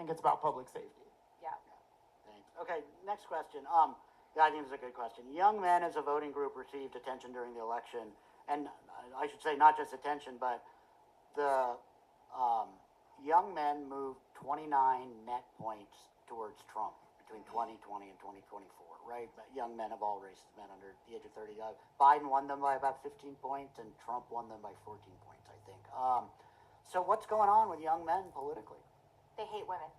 think it's about public safety. Yeah. Thanks. Okay, next question. Yeah, I think it's a good question. Young men as a voting group received attention during the election, and I should say not just attention, but the young men moved 29 net points towards Trump between 2020 and 2024, right? But young men of all races, men under the age of 30. Biden won them by about 15 points, and Trump won them by 14 points, I think. So what's going on with young men politically? They hate women.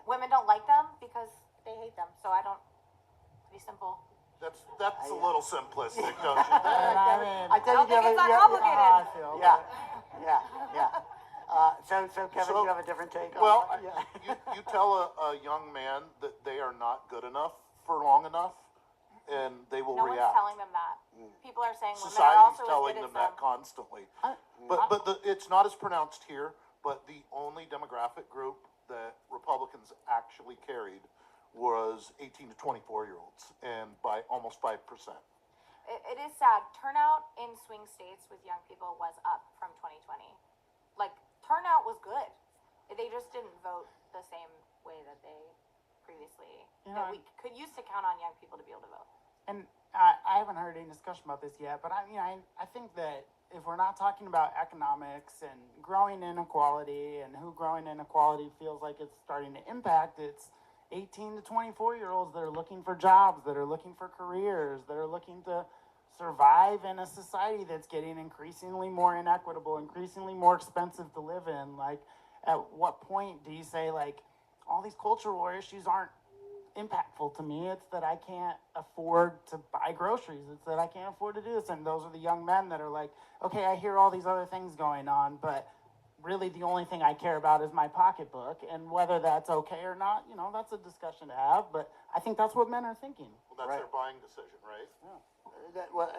Women don't like them because they hate them. So I don't, pretty simple. That's a little simplistic, don't you think? I don't think it's that complicated. Yeah. So Kevin, do you have a different take on Well, that? you tell a young man that they are not good enough for long enough, and they will No react. one's telling them that. People are saying women are Society's also telling as them good as that constantly. It's not as pronounced here, but the only demographic group that Republicans actually carried was 18 to 24-year-olds, and by almost 5%. It is sad. Turnout in swing states with young people was up from 2020. Like, turnout was good. They just didn't vote the same way that they previously, that we could use to count on young people to be able to vote. And I haven't heard any discussion about this yet, but I think that if we're not talking about economics and growing inequality and who growing inequality feels like it's starting to impact, it's 18 to 24-year-olds that are looking for jobs, that are looking for careers, that are looking to survive in a society that's getting increasingly more inequitable, increasingly more expensive to live in. Like, at what point do you say, like, all these cultural issues aren't impactful to me? It's that I can't afford to buy groceries. It's that I can't afford to do this. And those are the young men that are like, okay, I hear all these other things going on, but really the only thing I care about is my pocketbook, and whether that's okay or not, that's a discussion to have, but I think that's what men are thinking. Well, that's their buying decision, right? Yeah.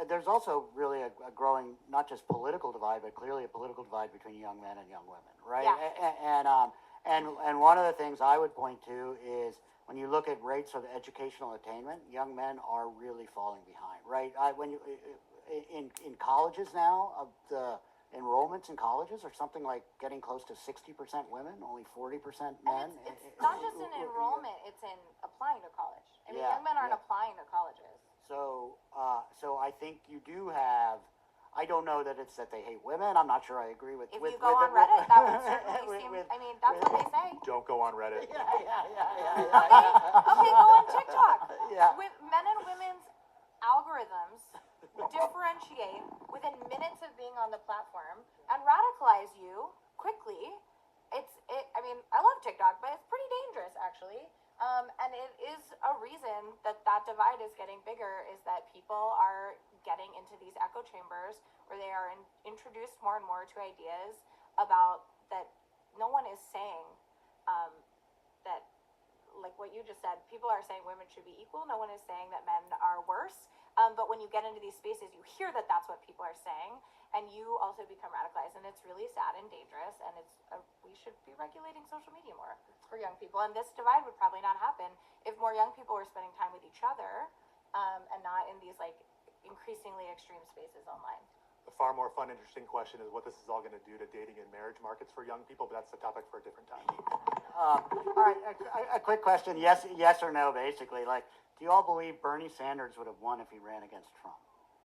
There's also really a growing, not just political divide, but clearly a political divide between young men and young women, right? Yeah. And one of the things I would point to is when you look at rates of educational attainment, young men are really falling behind, right? In colleges now, of the enrollments in colleges are something like getting close to 60% women, only 40% men. And it's not just in enrollment, it's in applying to college. Young men aren't applying to colleges. So I think you do have, I don't know that it's that they hate women. I'm not sure I agree with. If you go on Reddit, that would certainly seem, that's what they say. Don't go on Reddit. Yeah. Okay, go on TikTok. Yeah. With men and women's algorithms differentiate within minutes of being on the platform and radicalize you quickly. I love TikTok, but it's pretty dangerous actually. And it is a reason that divide is getting bigger, is that people are getting into these echo chambers where they are introduced more and more to ideas about that no one is saying that, like what you just said, people are saying women should be equal. No one is saying that men are worse. But when you get into these spaces, you hear that that's what people are saying, and you also become radicalized, and it's really sad and dangerous, and we should be regulating social media more for young people, and this divide would probably not happen if more young people were spending time with each other, and not in these, like, increasingly extreme spaces online. The far more fun, interesting question is what this is all going to do to dating and marriage markets for young people, but that's the topic for a different time. All right, a quick question, yes or no, basically. Like, do you all believe Bernie Sanders would have won if he ran against Trump?